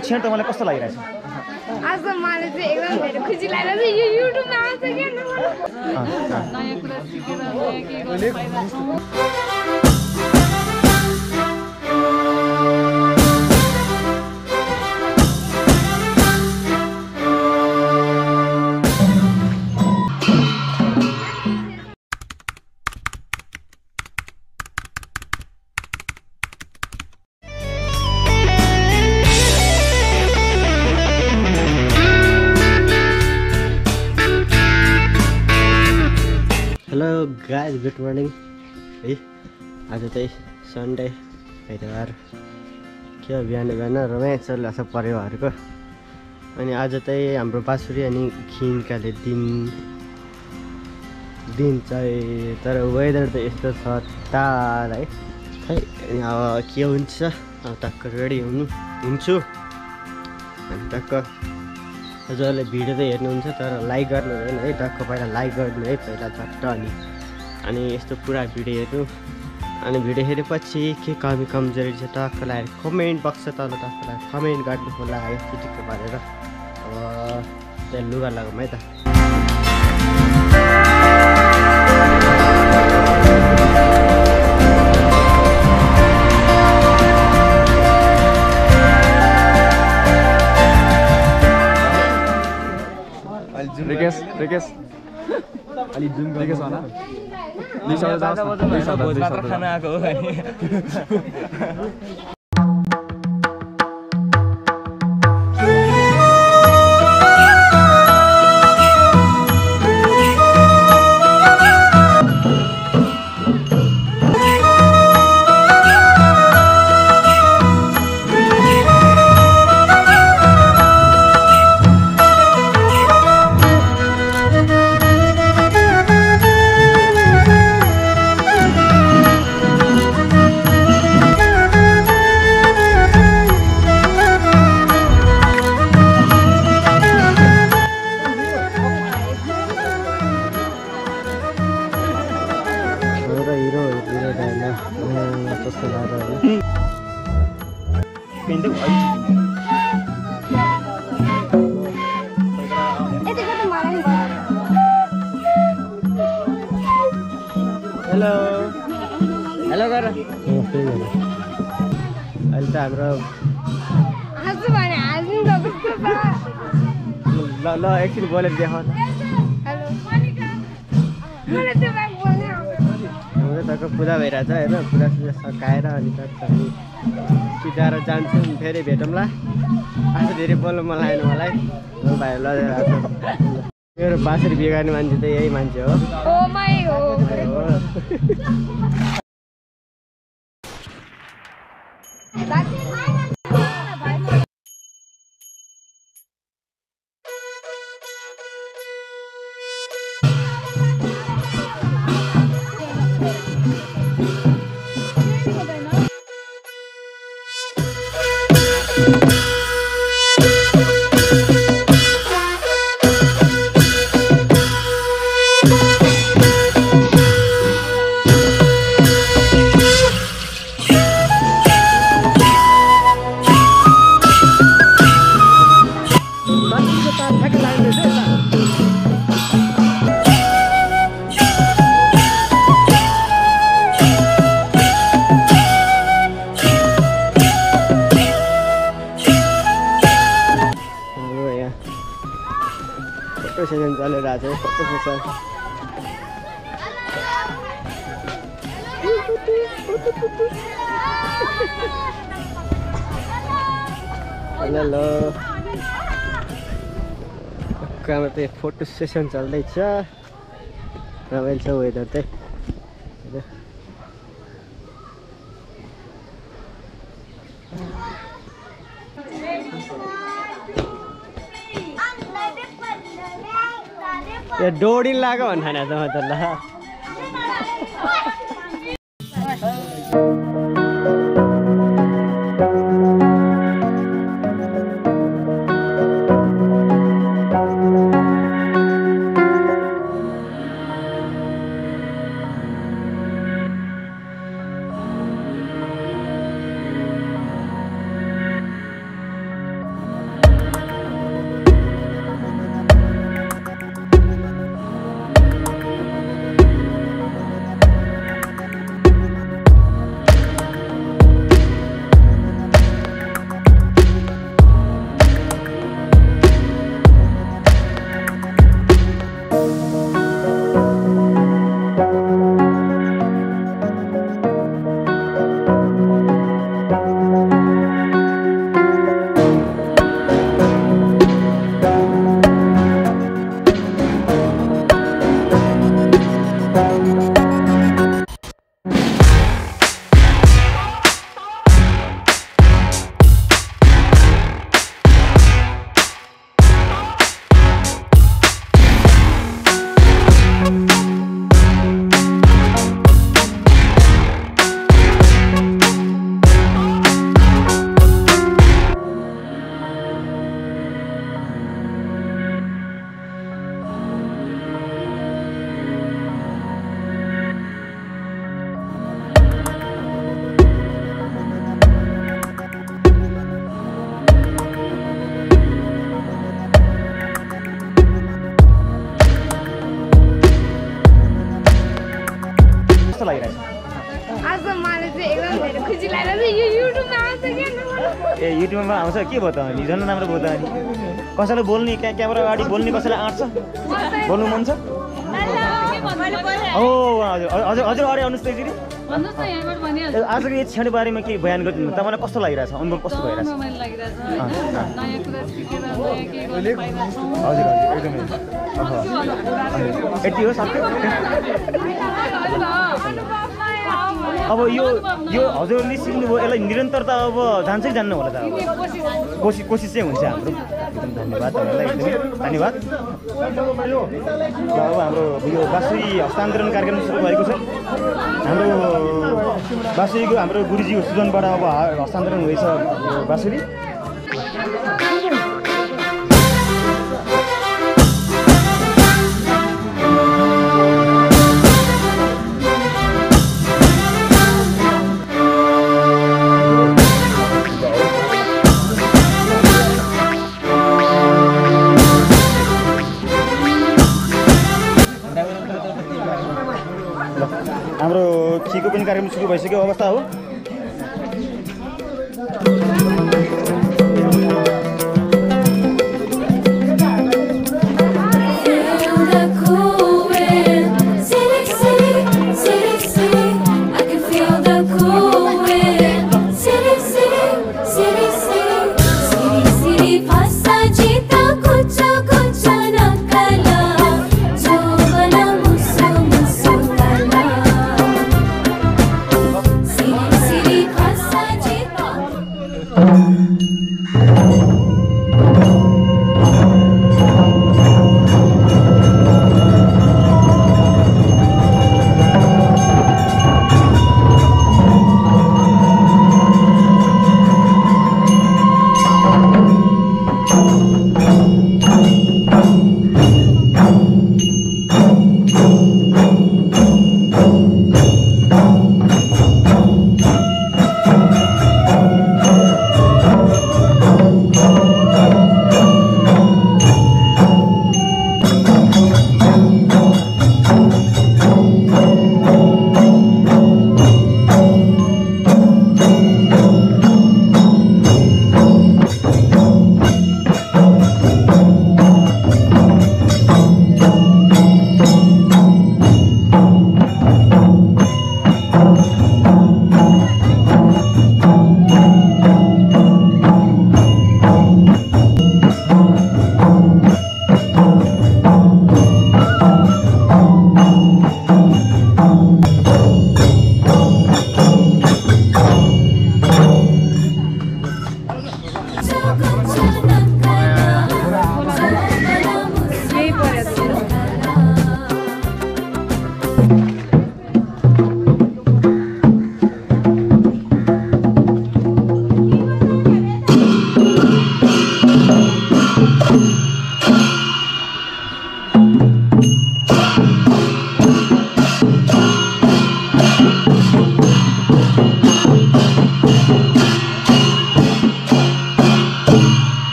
यो क्षण तपाईँलाई कस्तो लागिरहेछ? आज मलाई चाहिँ एकदम धेरै खुसी लागिरहेछ यो युट्युबमा आउँछ के नयाँ कुरा सिकेर नयाँ के गर्न पाइरहेछ। हेलो गाइज, गुड मर्निङ है। आज चाहिँ सन्डे आइतबार के हो, बिहान बिहान रोमान्च चलिरहेको छ परिवारको। अनि आज चाहिँ हाम्रो बाँसुरी अनि खिन्काले दिन चाहिँ तर वेदर त यस्तो छ टाढ है। खै अनि अब के हुन्छ, अब टक्क रेडी हुन्छु। अनि टक्क जसले भिडियो त हेर्नुहुन्छ तर लाइक गर्नु हुँदैन है, टक्क पहिला लाइक गर्नु है पहिला झट्ट। अनि यस्तो पुरा भिडियो हेर्नु, अनि भिडियो हेरेपछि के कमी कमजोरी छ टक्क लगाएर कमेन्ट बक्स तल टक्क कमेन्ट गर्नु होला है चिटिक्क भनेर। अब त्यहाँ लुगा लगाउँ है त। रिकेश अलि जुम गरेको छैन। खाना आएको हो नि। हेलो हेलो गर अहिले त हाम्रो ल ल एकछिन बोलेर देखाउ त। हाम्रो टक्क पूजा भइरहेछ होइन, पूजा सुजा सकाएर अनि टक्क सिधाएर जान्छौँ, फेरि भेटौँला। आज धेरै बोल्नु मन लागेन मलाई, भाइ लगेर मेरो बाँसुरी बिगार्ने मान्छे त यही मान्छे हो। फोटो सेसन चलिरहेको छ, फोटो सेसन। हेलो काममा चाहिँ फोटो सेसन चल्दैछ, रमाइलो छ वेदर चाहिँ। त्यो डोरी लाग्यो भन्दैन त म त ल। कस्तो लागिरहेछ आज मलाई चाहिँ एकदम धेरै खुसी लागिरहेछ यो युट्युबमा आउँछ के ए युट्युबमा आउँछ के भयो त अनि झन् राम्रो भयो त अनि कसैलाई बोल्ने क्यामेरा अगाडि बोल्ने कसैलाई आँट्छ बोल्नु मन छ ओ हजुर हजुर अरे आउनुहोस् त एकचोटि आजको यो क्षण बारेमा के बयान गरिदिनु तपाईँलाई कस्तो लागिरहेछ अनुभव कस्तो भइरहेछ हजुर एकदमै यति हो सबै अब यो हजुरले सिक्नुभयो यसलाई निरन्तरता अब जान्छै जान्नु होला त अब कोसिस चाहिँ हुन्छ हाम्रो एकदम धन्यवाद तपाईँलाई एकदमै धन्यवाद अब हाम्रो यो बासुरी हस्तान्तरण कार्यक्रम सुरु भएको छ हाम्रो बासुरीको हाम्रो गुरुजी सुजनबाट अब हस्तान्तरण हुँदैछ बासुरी हाम्रो खीको पनि कार्यक्रम सुरु भइसक्यो अवस्था हो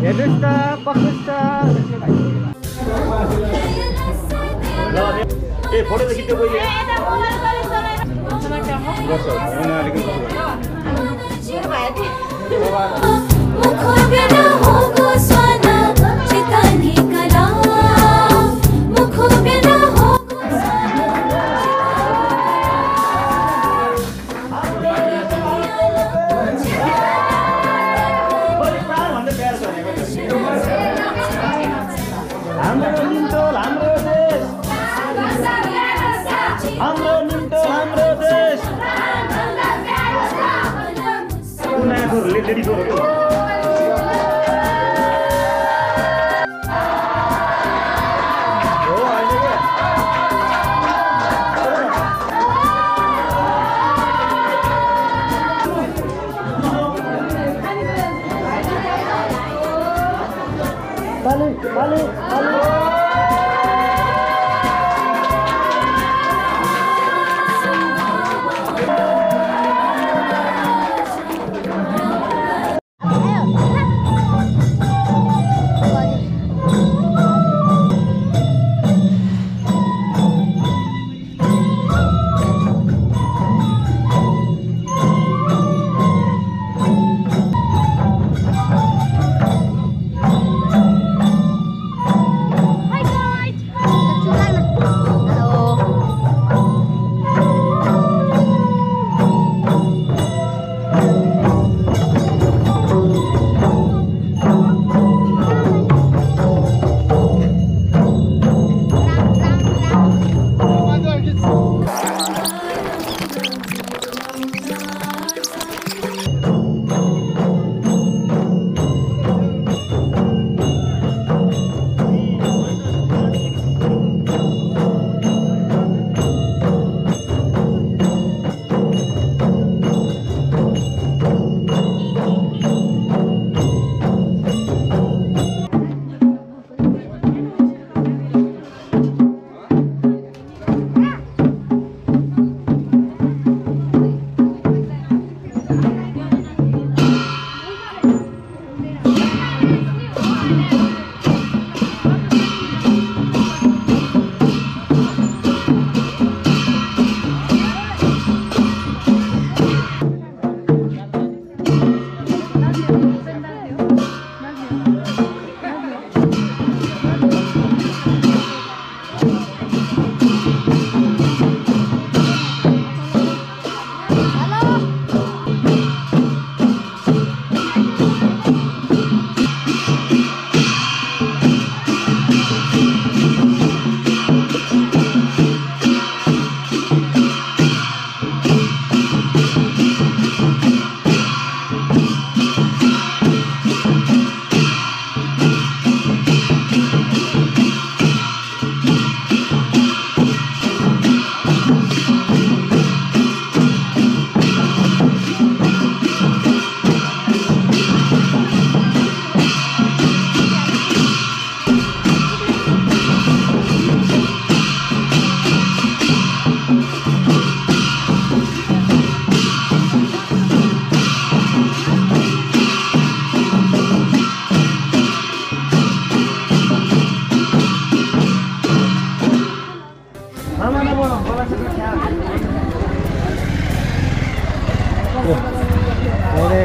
हेर्नुहोस् त कस्तो छ ए फोटो त खिच्यो कोही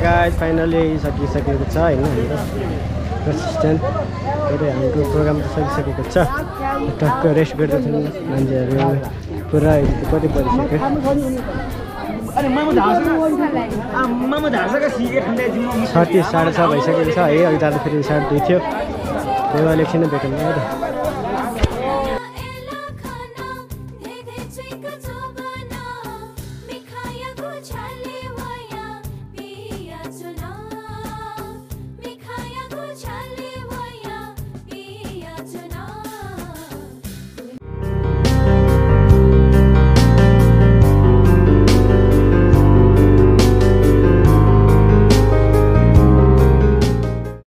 गाइस फाइनली सकिसकेको छ हैन हाम्रो रेसिस्टेन्ट हाम्रो प्रोग्राम त सकिसकेको छ टक्क रेस्ट गर्दैछन् मान्छेहरु पुरा कति परिसक्यो अरे मामा झार्सका सिगे ठण्डा जिम्मा 6:30 6:30 भइसकेको छ है अघि जाँदा फेरि 2:30 थियो त्यही भएर एकछिन भेटौँ न त